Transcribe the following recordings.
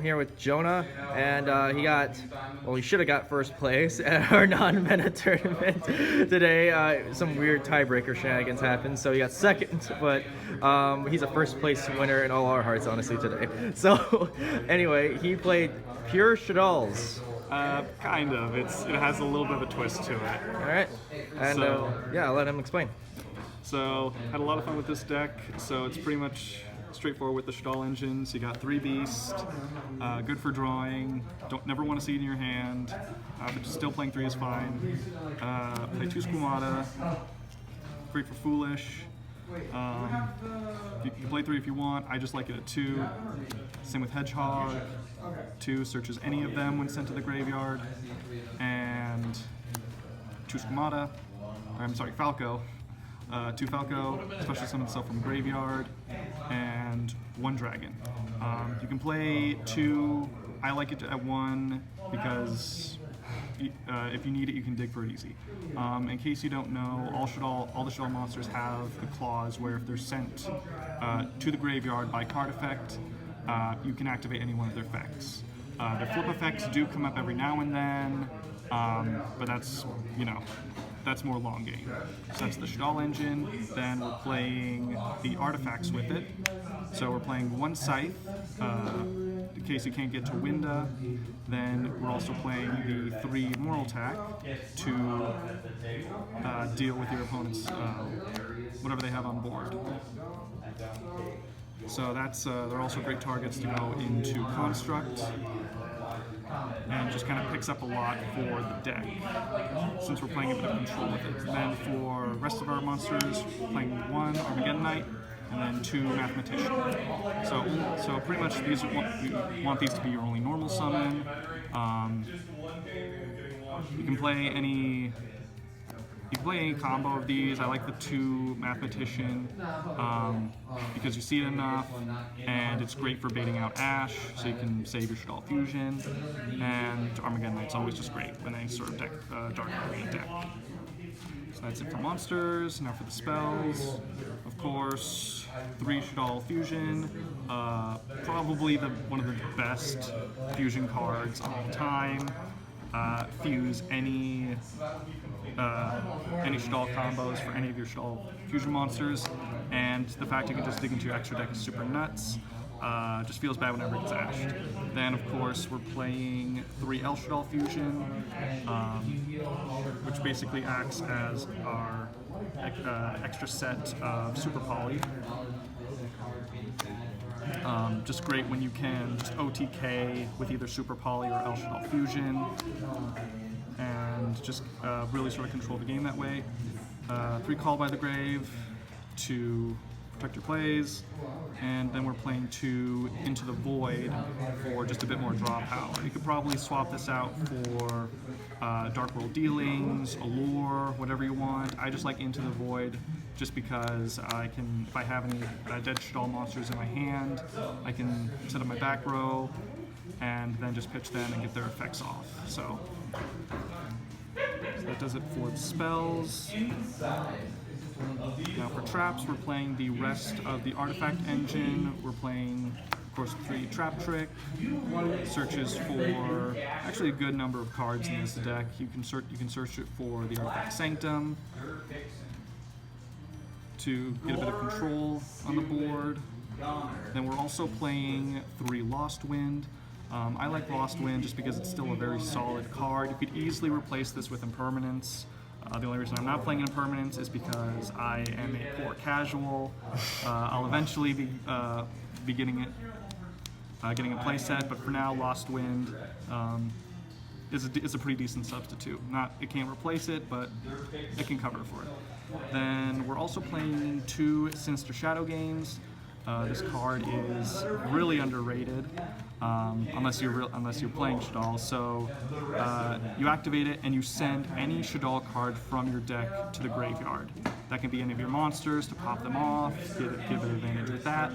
here with Jonah, and he should have got first place at our non-meta tournament today. Some weird tiebreaker shenanigans happened, so he got second, but he's a first place winner in all our hearts, honestly, today. So anyway, he played pure Shaddolls. Kind of. It has a little bit of a twist to it. All right, and yeah, I'll let him explain. So, had a lot of fun with this deck. So it's pretty much straightforward with the Shaddoll engines. You got 3 Beast, good for drawing. Never want to see it in your hand, but still playing 3 is fine. Play 2 Squamata, great for Foolish. You can play 3 if you want. I just like it at 2. Same with Hedgehog. 2 searches any of them when sent to the graveyard, and 2 Squamata. I'm sorry, Falco. 2 Falco, special summon itself from graveyard, and 1 Dragon. You can play 2. I like it at 1 because if you need it, you can dig for it easy. In case you don't know, all the Shaddoll monsters have the clause where if they're sent to the graveyard by card effect, you can activate any one of their effects. Their flip effects do come up every now and then, but that's more long game. So that's the Shaddoll engine. Then we're playing the artifacts with it. So we're playing 1 Scythe, in case you can't get to Winda. Then we're also playing the 3 Moral Attack to deal with your opponent's whatever they have on board. So that's they're also great targets to go into Construct, and just kind of picks up a lot for the deck, since we're playing a bit of control with it. And then for the rest of our monsters, we're playing 1 Armageddon Knight, and then 2 Mathematician. So pretty much you want these to be your only normal summon. You can play any combo of these. I like the 2 Mathematician because you see it enough, and it's great for baiting out Ash, so you can save your Shaddoll Fusion. And Armageddon Knight's always just great when they sort of dark green deck. So that's it for monsters. Now for the spells, of course, 3 Shaddoll Fusion. Probably one of the best fusion cards of all time. Fuse any Shaddoll combos for any of your Shaddoll fusion monsters, and the fact you can just dig into your extra deck is super nuts. Just feels bad whenever it gets ashed. Then, of course, we're playing 3 El Shaddoll Fusion, which basically acts as our extra set of Super Poly. Just great when you can just OTK with either Super Poly or El Shaddoll Fusion, and just really sort of control the game that way. 3 Call by the Grave to protect your plays, and then we're playing 2 Into the Void for just a bit more draw power. You could probably swap this out for Dark World Dealings, Allure, whatever you want. I just like Into the Void just because I can, if I have any dead Shaddoll monsters in my hand, I can set up my back row and then just pitch them and get their effects off. So that does it for the spells. Now for traps, we're playing the rest of the artifact engine. We're playing, of course, 3 Trap Trick. Searches for actually a good number of cards in this deck. You can search it for the Artifact Sanctum to get a bit of control on the board. Then we're also playing 3 Lost Wind. I like Lost Wind just because it's still a very solid card. You could easily replace this with Impermanence. The only reason I'm not playing Impermanence is because I am a poor casual. I'll eventually be getting a playset, but for now, Lost Wind is a pretty decent substitute. It can't replace it, but it can cover for it. Then we're also playing 2 Sinister Shadow games. This card is really underrated, unless you're playing Shaddoll. So you activate it and you send any Shaddoll card from your deck to the graveyard. That can be any of your monsters to pop them off, give it advantage with that.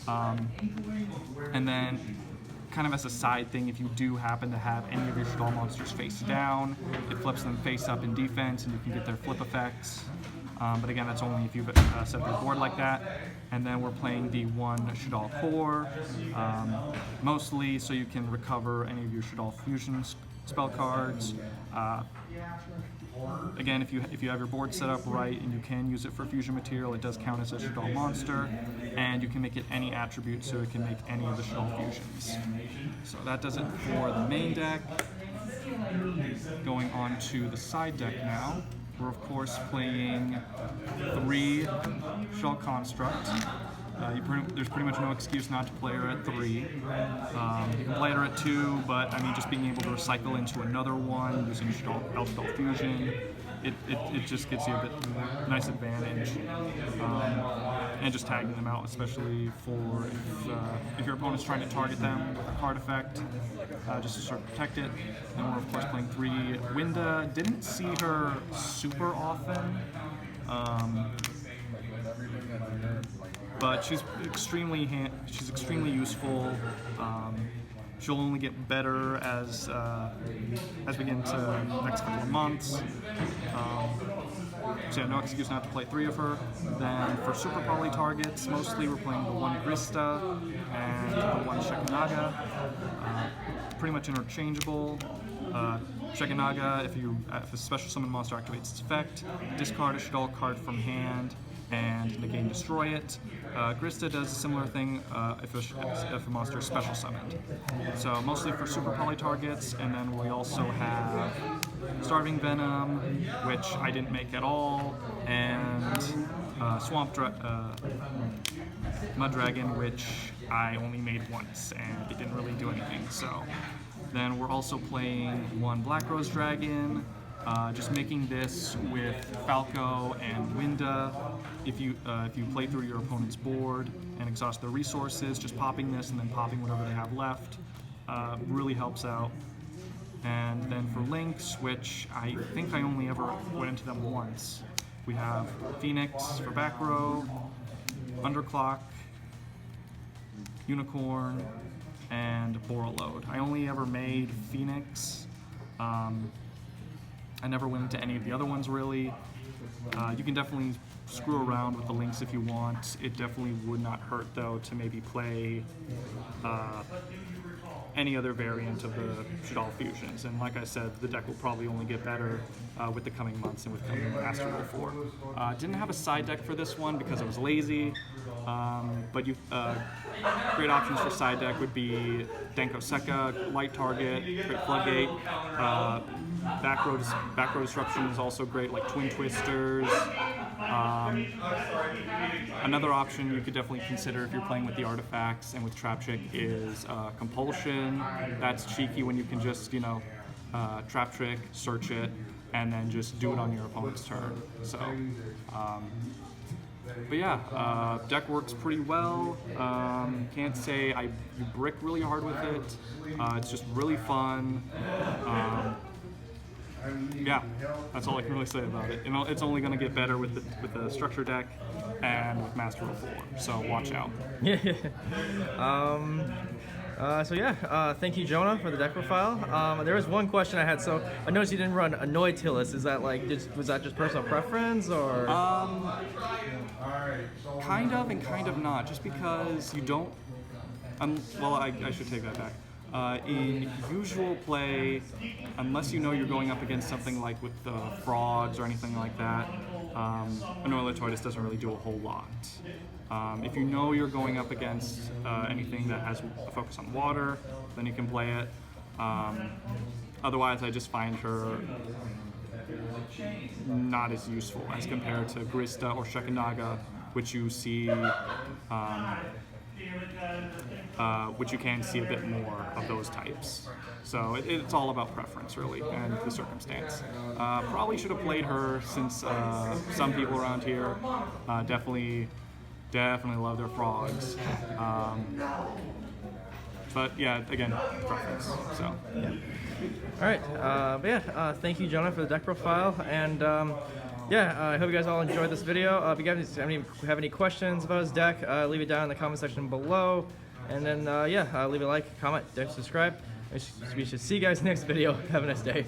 And then, kind of as a side thing, if you do happen to have any of your Shaddoll monsters face down, it flips them face up in defense and you can get their flip effects. But again, that's only if you've set up your board like that. And then we're playing the one Shaddoll core, mostly so you can recover any of your Shaddoll Fusion spell cards. Again, if you have your board set up right and you can use it for fusion material, it does count as a Shaddoll monster, and you can make it any attribute, so it can make any of the Shaddoll fusions. So that does it for the main deck. Going on to the side deck now, we're of course playing 3 Shaddoll Construct. There's pretty much no excuse not to play her at 3. You can play her at 2, but I mean, just being able to recycle into another one using Shaddoll Fusion, it just gives you a bit nice advantage. And just tagging them out, especially for if your opponent's trying to target them with a card effect, just to sort of protect it. And we're of course playing 3 Winda. Didn't see her super often. But she's extremely useful. She'll only get better as we get into the next couple of months. So yeah, no excuse not to play 3 of her. Then for super poly targets, mostly we're playing the 1 Grista and the 1 Shekinaga. Pretty much interchangeable. Shekinaga, if a special summon monster activates its effect, discard a Shaddoll card from hand and negate destroy it. Grista does a similar thing if a monster is special summoned. So mostly for super poly targets, and then we also have Starving Venom, which I didn't make at all, and Mud Dragon, which I only made once, and it didn't really do anything. So then we're also playing 1 Black Rose Dragon. Just making this with Falco and Winda. If you play through your opponent's board and exhaust their resources, just popping this and then popping whatever they have left really helps out. And then for links, which I think I only ever went into them once, we have Phoenix for back row, Underclock, Unicorn, and Borreload. I only ever made Phoenix. I never went into any of the other ones really. You can definitely screw around with the links if you want. It definitely would not hurt though to maybe play any other variant of the Shaddoll Fusions. And like I said, the deck will probably only get better with the coming months and with coming Master Rule 4. Didn't have a side deck for this one because I was lazy, but great options for side deck would be Denko Sekka, Light Target, Great Floodgate. Back row disruption is also great, like Twin Twisters. Another option you could definitely consider if you're playing with the artifacts and with Trapchick is Compulsion. That's cheeky when you can just, Trap Trick, search it, and then just do it on your opponent's turn. So, but yeah, deck works pretty well. Can't say you brick really hard with it. It's just really fun. Yeah, that's all I can really say about it. It's only going to get better with the structure deck and with Master Rule 4, so watch out. Yeah. Thank you, Jonah, for the deck profile. There was one question I had. So I noticed you didn't run Annoy Tillis. Is that was that just personal preference, or? Kind of and kind of not. Just because you don't. Well, I should take that back. In usual play, unless you know you're going up against something like with the frogs or anything like that, Annoy Tortoise doesn't really do a whole lot. If you know you're going up against anything that has a focus on water, then you can play it. Otherwise, I just find her not as useful as compared to Grista or Shekinaga, which you see, which you can see a bit more of those types. So it's all about preference, really, and the circumstance. Probably should have played her, since some people around here definitely love their frogs. But yeah, again, preference. So. Yeah. All right. Thank you, Jonah, for the deck profile, and I hope you guys all enjoyed this video. If you guys have any questions about his deck, leave it down in the comment section below, and then leave a like, comment, subscribe. We should see you guys next video. Have a nice day.